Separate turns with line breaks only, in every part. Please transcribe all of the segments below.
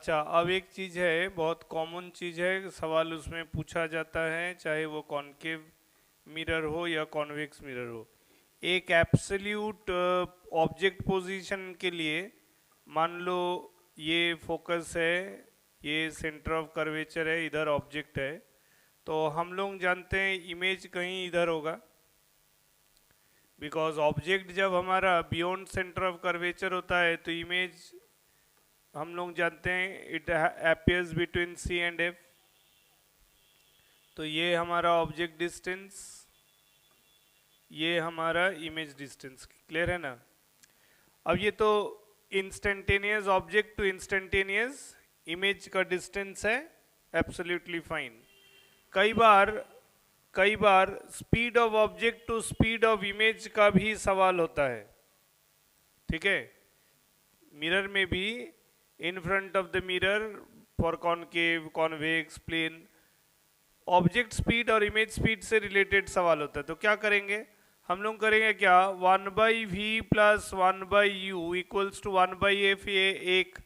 अच्छा, अब एक चीज है, बहुत कॉमन चीज है, सवाल उसमें पूछा जाता है, चाहे वो कॉनकेव मिरर हो या कॉन्वेक्स मिरर हो। एक एब्सोल्यूट ऑब्जेक्ट पोजीशन के लिए मान लो ये फोकस है, ये सेंटर ऑफ कर्वेचर है, इधर ऑब्जेक्ट है, तो हम लोग जानते हैं इमेज कहीं इधर होगा, बिकॉज ऑब्जेक्ट जब हमारा बियॉन्ड सेंटर ऑफ कर्वेचर होता है तो इमेज हम लोग जानते हैं it appears between C and F. तो ये हमारा ऑब्जेक्ट डिस्टेंस, ये हमारा इमेज डिस्टेंस, क्लियर है ना। अब ये तो instantaneous object to instantaneous image का डिस्टेंस है, एब्सोल्युटली फाइन। कई बार कई बार speed of object to speed of image का भी सवाल होता है, ठीक है। मिरर में भी in front of the mirror for concave convex plane object speed और इमेज स्पीड से रिलेटेड सवाल होता है। तो क्या करेंगे हम लोग, करेंगे क्या, 1/v plus 1/u equals to 1/f। ये एक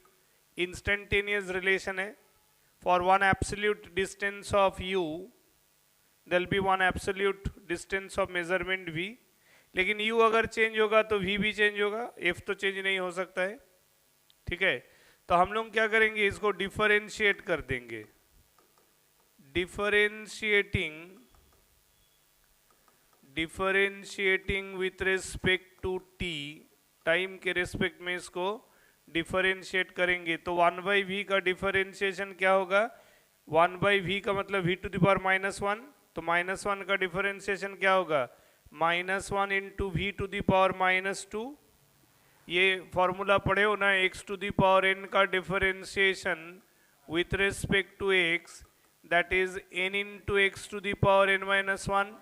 इंस्टेंटेनियस रिलेशन है। For one absolute distance of u there will be one absolute distance of measurement v, लेकिन u अगर चेंज होगा तो v भी चेंज होगा, f तो चेंज नहीं हो सकता है, ठीक है। तो हम लोग क्या करेंगे, इसको डिफरेंशिएट कर देंगे। Differentiating with respect to t, time के रिस्पेक्ट में इसको डिफरेंशिएट करेंगे तो 1/v का डिफरेंशिएशन क्या होगा, 1/v का मतलब v टू द पावर -1, तो -1 का डिफरेंशिएशन क्या होगा, -1 into v to the power -2। ये फॉर्मूला पढ़े हो ना, x to the power n का differentiation with respect to x, that is n into x to the power n-1।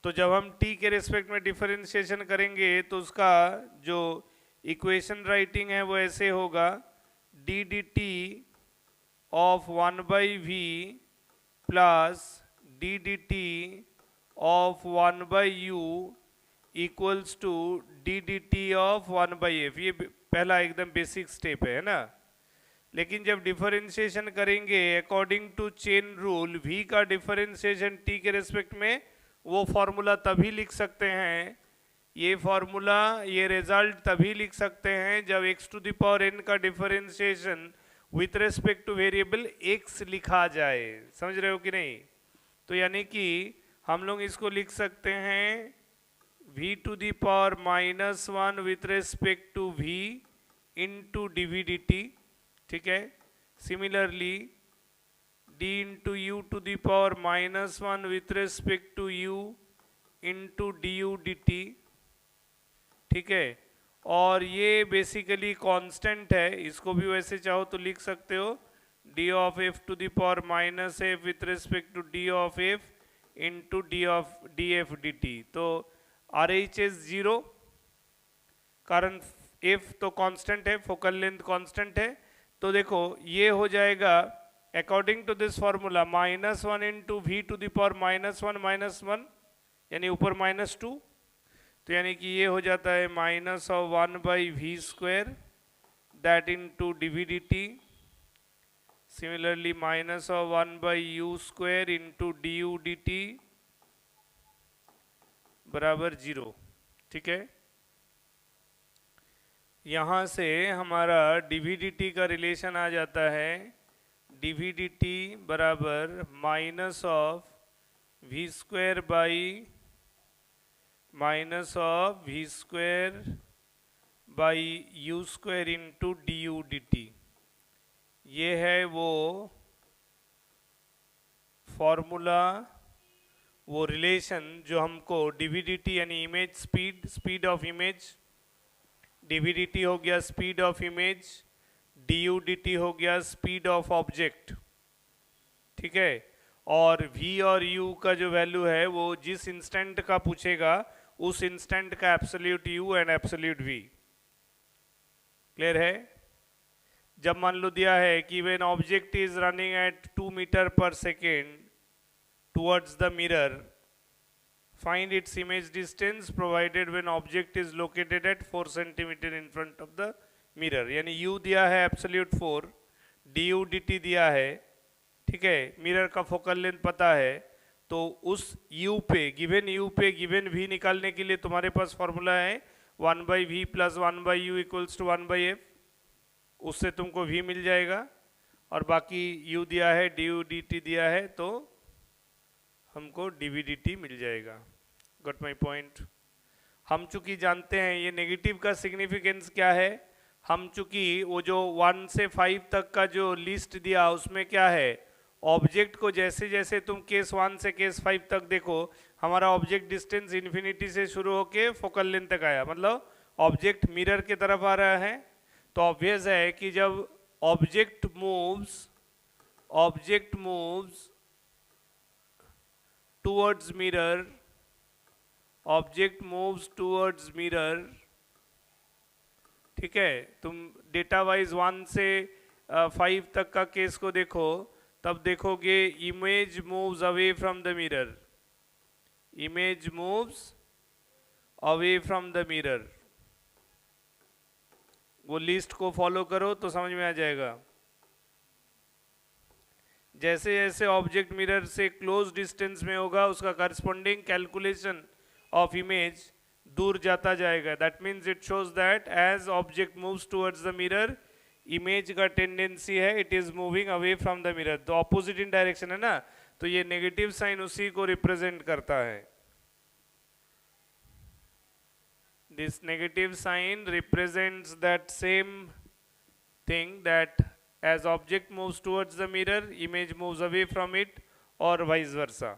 तो जब हम t के रिस्पेक्ट में डिफरेंशिएशन करेंगे तो उसका जो इक्वेशन राइटिंग है वो ऐसे होगा, d dt of 1/v plus d dt of 1/u equals to d dt of 1/f। ये पहला एकदम बेसिक स्टेप है ना। लेकिन जब डिफरेंशिएशन करेंगे according to chain rule, v का डिफरेंशिएशन t के रिस्पेक्ट में, वो फॉर्मूला तभी लिख सकते हैं, ये फॉर्मूला, ये रिजल्ट तभी लिख सकते हैं जब x to the power n का differentiation with respect to variable x लिखा जाए। समझ रहे हो कि नहीं। तो यानी कि हम लोग इसको लिख सकते हैं v to the power -1 with respect to v into dv dt, ठीक है। Similarly d into u to the power -1 with respect to u into du dt, ठीक है। और ये बेसिकली कांस्टेंट है, इसको भी वैसे चाहो तो लिख सकते हो, d of f to the power -f with respect to d of f into df dt। तो RHS 0, कारण f तो कांस्टेंट है, फोकल लेंथ कांस्टेंट है। तो देखो ये हो जाएगा according to this formula -1 into v to the power -1 यानी ऊपर -2, तो यानी कि ये हो जाता है -1/v² that into dv dt। Similarly -1/u² into du dt बराबर 0, ठीक है। यहाँ से हमारा dv dt का रिलेशन आ जाता है, dv dt बराबर -v² by u² into du dt। ये है वो फॉर्मूला, वो रिलेशन जो हमको dv dt यानी image speed, speed of image, dv dt हो गया speed of image, du dt हो गया स्पीड ऑफ ऑब्जेक्ट, ठीक है। और v और u का जो वैल्यू है वो जिस इंस्टेंट का पूछेगा उस इंस्टेंट का absolute u and absolute v, clear है। जब मान लो दिया है कि when object is running at 2 metre per second towards the mirror, find its image distance provided when object is located at 4 centimeter in front of the mirror, यानी u दिया है एब्सोल्यूट 4, du dt दिया है, ठीक है, mirror का focal length पता है, तो उस u पे गिवन v निकालने के लिए तुम्हारे पास फॉर्मूला है 1/v plus 1/u equals to 1/f, उससे तुमको v मिल जाएगा, और बाकी u दिया है, du dt दिया है, तो हमको dv dt मिल जाएगा। Got my point. हम चूंकि जानते हैं ये नेगेटिव का सिग्निफिकेंस क्या है, हम चूंकि वो जो 1 से 5 तक का जो लिस्ट दिया उसमें क्या है, ऑब्जेक्ट को जैसे जैसे तुम केस 1 से केस 5 तक देखो, हमारा ऑब्जेक्ट डिस्टेंस इन्फिनिटी से शुरू होके फोकल लेंथ तक आया, मतलब ऑब्जेक्ट मिरर के तरफ आ रहा है, तो ऑब्वियस है कि जब object moves towards mirror, object moves towards mirror, ठीक है, तुम डेटा वाइज 1 से 5 तक का केस को देखो, तब देखोगे image moves away from the mirror, image moves away from the mirror. वो लिस्ट को फॉलो करो तो समझ में आ जाएगा। जैसे जैसे ऑब्जेक्ट मिरर से क्लोज डिस्टेंस में होगा, उसका करस्पॉन्डिंग कैलकुलेशन ऑफ इमेज दूर जाता जाएगा। That means it shows that as object moves towards the mirror, image का टेंडेंसी है it is moving away from the mirror, तो ऑपोजिट इन डायरेक्शन है ना, तो ये नेगेटिव साइन उसी को रिप्रेजेंट करता है। This negative sign represents that same thing, that as object moves towards the mirror, image moves away from it, or vice versa.